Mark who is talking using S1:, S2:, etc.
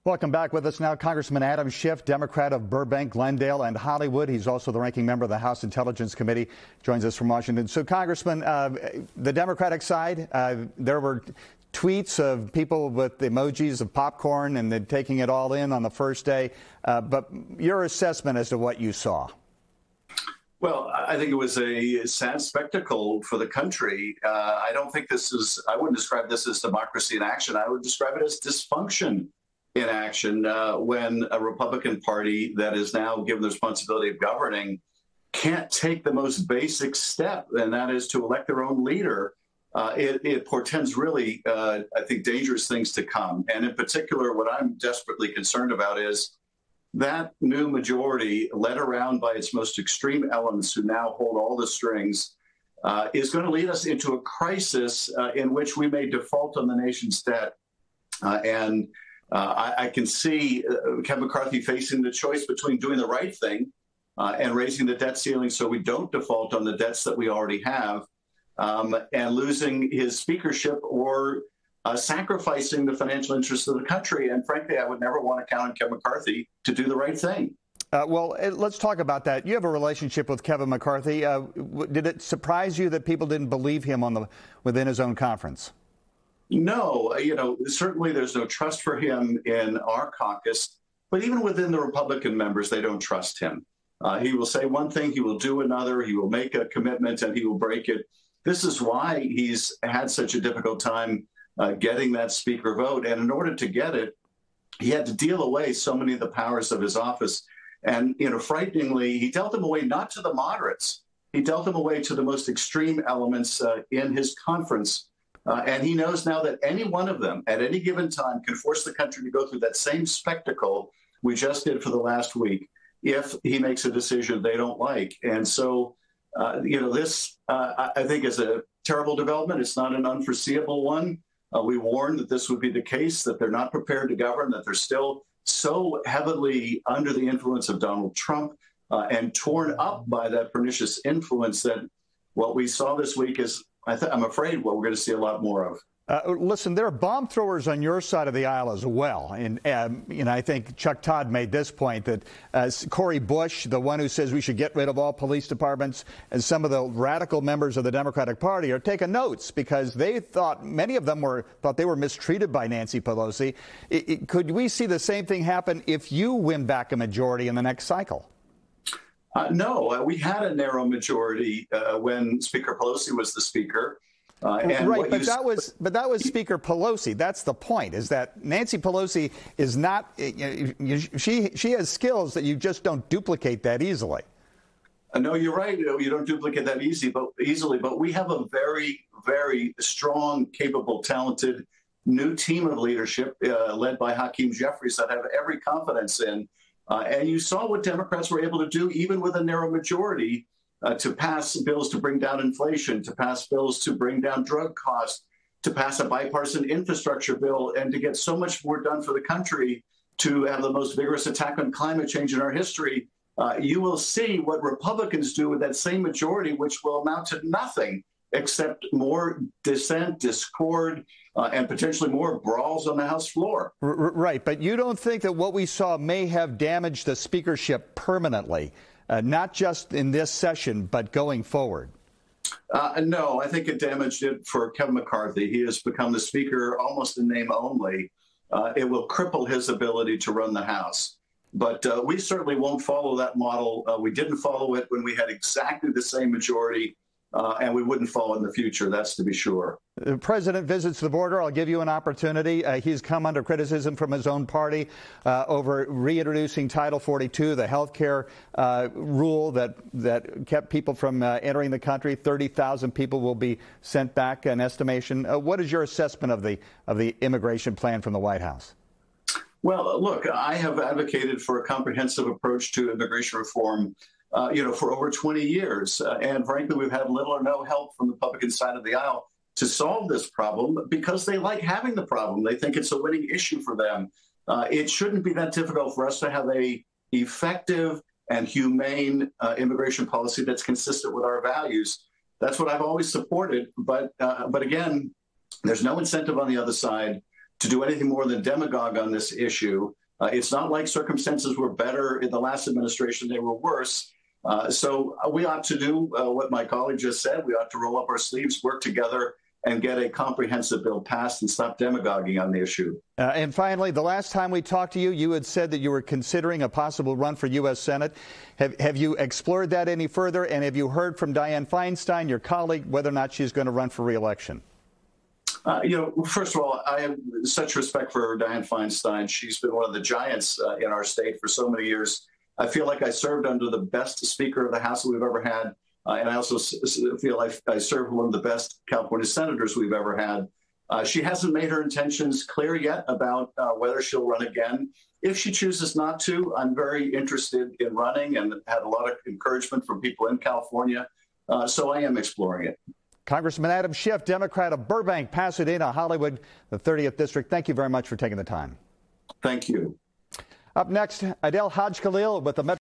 S1: Welcome back. With us now, Congressman Adam Schiff, Democrat of Burbank, Glendale, and Hollywood. He's also the ranking member of the House Intelligence Committee. Joins us from Washington. So, Congressman, the Democratic side, there were tweets of people with emojis of popcorn and then taking it all in on the first day. But your assessment as to what you saw?
S2: Well, I think it was a sad spectacle for the country. I don't think I wouldn't describe this as democracy in action. I would describe it as dysfunction in action when a Republican Party that is now given the responsibility of governing can't take the most basic step, and that is to elect their own leader. It portends really, I think, dangerous things to come. And in particular, what I'm desperately concerned about is that new majority, led around by its most extreme elements who now hold all the strings, is going to lead us into a crisis in which we may default on the nation's debt. I can see Kevin McCarthy facing the choice between doing the right thing and raising the debt ceiling so we don't default on the debts that we already have, and losing his speakership or sacrificing the financial interests of the country. And frankly, I would never want to count on Kevin McCarthy to do the right thing.
S1: Well, let's talk about that. You have a relationship with Kevin McCarthy. Did it surprise you that people didn't believe him within his own conference?
S2: No, certainly there's no trust for him in our caucus, but even within the Republican members, they don't trust him. He will say one thing, he will do another, he will make a commitment, and he will break it. This is why he's had such a difficult time getting that speaker vote. And in order to get it, he had to deal away so many of the powers of his office. And, frighteningly, he dealt them away not to the moderates. He dealt them away to the most extreme elements in his conference. And he knows now that any one of them at any given time can force the country to go through that same spectacle we just did for the last week if he makes a decision they don't like. And so, this, I think, is a terrible development. It's not an unforeseeable one. We warned that this would be the case, that they're not prepared to govern, that they're still so heavily under the influence of Donald Trump and torn up by that pernicious influence that what we saw this week is, I'm afraid, what we're going to see a lot more of.
S1: Listen, there are bomb throwers on your side of the aisle as well. And, I think Chuck Todd made this point that Cori Bush, the one who says we should get rid of all police departments, and some of the radical members of the Democratic Party are taking notes because they thought, many of them thought they were mistreated by Nancy Pelosi. Could we see the same thing happen if you win back a majority in the next cycle?
S2: No, we had a narrow majority when Speaker Pelosi was the speaker.
S1: Right, but that was Speaker Pelosi. That's the point, is that Nancy Pelosi is not, she has skills that you just don't duplicate that easily.
S2: No, you're right. You don't duplicate that easily, but we have a very, very strong, capable, talented new team of leadership led by Hakeem Jeffries that I have every confidence in. And you saw what Democrats were able to do, even with a narrow majority, to pass bills to bring down inflation, to pass bills to bring down drug costs, to pass a bipartisan infrastructure bill, and to get so much more done for the country, to have the most vigorous attack on climate change in our history. You will see what Republicans do with that same majority, which will amount to nothing except more dissent, discord, and potentially more brawls on the House floor.
S1: Right, but you don't think that what we saw may have damaged the speakership permanently? Not just in this session, but going forward?
S2: No, I think it damaged it for Kevin McCarthy. He has become the speaker almost in name only. It will cripple his ability to run the House. But we certainly won't follow that model. We didn't follow it when we had exactly the same majority, and we wouldn't follow in the future, that's to be sure.
S1: The president visits the border. I'll give you an opportunity. He's come under criticism from his own party over reintroducing Title 42, the health care rule that kept people from entering the country. 30,000 people will be sent back, an estimation. What is your assessment of the immigration plan from the White House?
S2: Well, look, I have advocated for a comprehensive approach to immigration reform for over 20 years. And frankly, we've had little or no help from the Republican side of the aisle to solve this problem because they like having the problem. They think it's a winning issue for them. It shouldn't be that difficult for us to have a effective and humane immigration policy that's consistent with our values. That's what I've always supported. But again, there's no incentive on the other side. to do anything more than demagogue on this issue. It's not like circumstances were better in the last administration, they were worse. So we ought to do what my colleague just said. We ought to roll up our sleeves, work together, and get a comprehensive bill passed and stop demagoguing on the issue.
S1: And finally, the last time we talked to you, you had said that you were considering a possible run for U.S. Senate. Have you explored that any further? And have you heard from Dianne Feinstein, your colleague, whether or not she's going to run for re-election?
S2: First of all, I have such respect for Dianne Feinstein. She's been one of the giants in our state for so many years. I feel like I served under the best Speaker of the House that we've ever had. And I also feel like I served one of the best California senators we've ever had. She hasn't made her intentions clear yet about whether she'll run again. If she chooses not to, I'm very interested in running and had a lot of encouragement from people in California. So I am exploring it.
S1: Congressman Adam Schiff, Democrat of Burbank, Pasadena, Hollywood, the 30th District. Thank you very much for taking the time.
S2: Thank you.
S1: Up next, Adel Hajj Khalil with the